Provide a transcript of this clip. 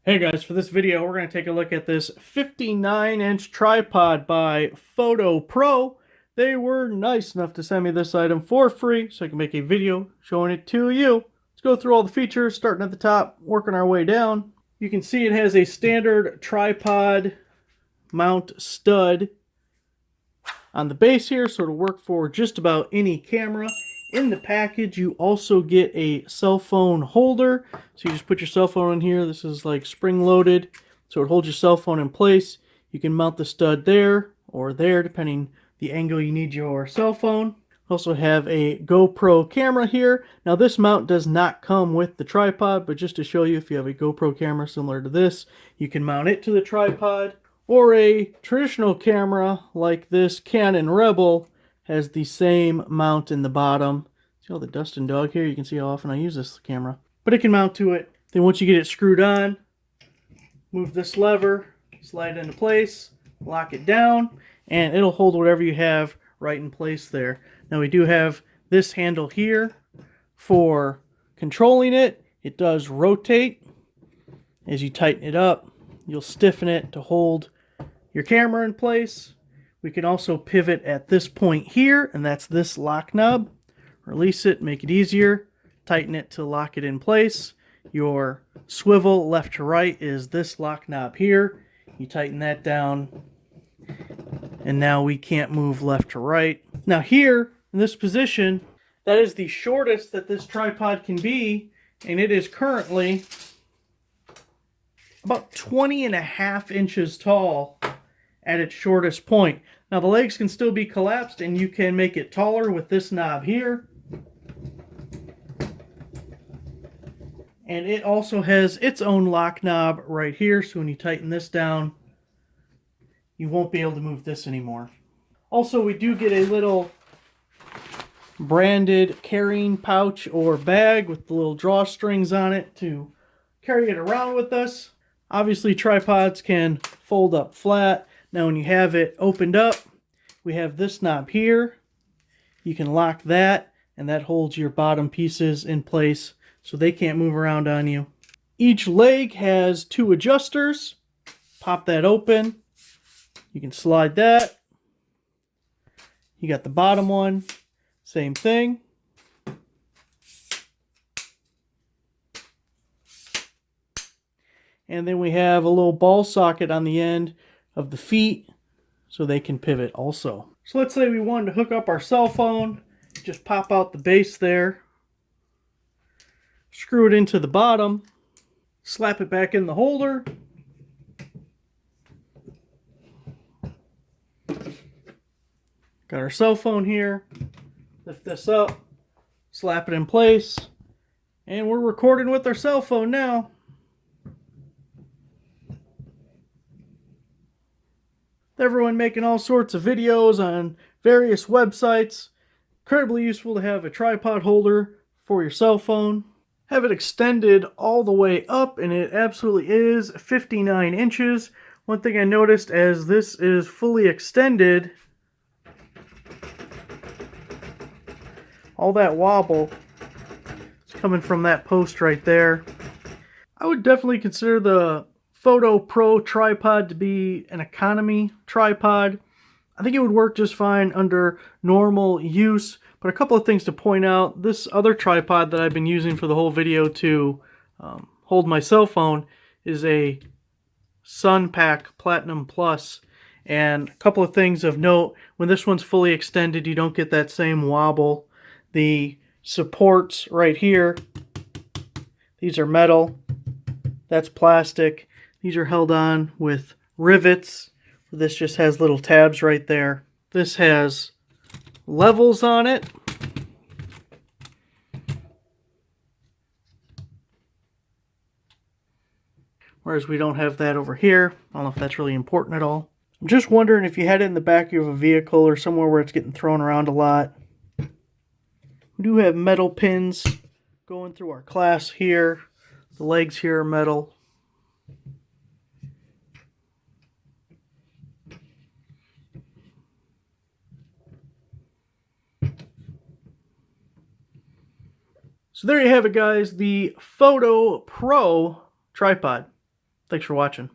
Hey guys, for this video we're going to take a look at this 59-inch tripod by Fotopro. They were nice enough to send me this item for free so I can make a video showing it to you. Let's go through all the features, starting at the top, working our way down. You can see it has a standard tripod mount stud on the base here, so it'll work for just about any camera. In the package, you also get a cell phone holder. So you just put your cell phone in here. This is like spring-loaded, so it holds your cell phone in place. You can mount the stud there or there, depending the angle you need your cell phone. Also have a GoPro camera here. Now this mount does not come with the tripod, but just to show you, if you have a GoPro camera similar to this, you can mount it to the tripod. Or a traditional camera like this Canon Rebel has the same mount in the bottom. See all the dust and dog here? You can see how often I use this camera. But it can mount to it. Then once you get it screwed on, move this lever, slide it into place, lock it down, and it'll hold whatever you have right in place there. Now we do have this handle here for controlling it. It does rotate. As you tighten it up, you'll stiffen it to hold your camera in place. We can also pivot at this point here, and that's this lock knob. Release it, make it easier. Tighten it to lock it in place. Your swivel left to right is this lock knob here. You tighten that down, and now we can't move left to right. Now here, in this position, that is the shortest that this tripod can be, and it is currently about 20.5 inches tall at its shortest point. Now the legs can still be collapsed, and you can make it taller with this knob here. And it also has its own lock knob right here, so when you tighten this down, you won't be able to move this anymore. Also, we do get a little branded carrying pouch or bag with the little drawstrings on it to carry it around with us. Obviously, tripods can fold up flat. Now, when you have it opened up, we have this knob here. You can lock that, and that holds your bottom pieces in place so they can't move around on you. Each leg has 2 adjusters. Pop that open. You can slide that. You got the bottom one. Same thing. And then we have a little ball socket on the end of the feet so they can pivot also. So let's say we wanted to hook up our cell phone. Just pop out the base there. Screw it into the bottom. Slap it back in the holder. Got our cell phone here. Lift this up. Slap it in place. And we're recording with our cell phone now. Everyone making all sorts of videos on various websites. Incredibly useful to have a tripod holder for your cell phone. Have it extended all the way up, and it absolutely is 59 inches. One thing I noticed as this is fully extended, all that wobble is coming from that post right there. I would definitely consider the Fotopro tripod to be an economy tripod. I think it would work just fine under normal use, but a couple of things to point out. This other tripod that I've been using for the whole video to hold my cell phone is a Sunpack Platinum Plus. And a couple of things of note, when this one's fully extended, you don't get that same wobble. The supports right here, these are metal, that's plastic. These are held on with rivets. This just has little tabs right there. This has levels on it. Whereas we don't have that over here. I don't know if that's really important at all. I'm just wondering if you had it in the back of a vehicle or somewhere where it's getting thrown around a lot. We do have metal pins going through our clasp here. The legs here are metal. So there you have it, guys, the Fotopro tripod. Thanks for watching.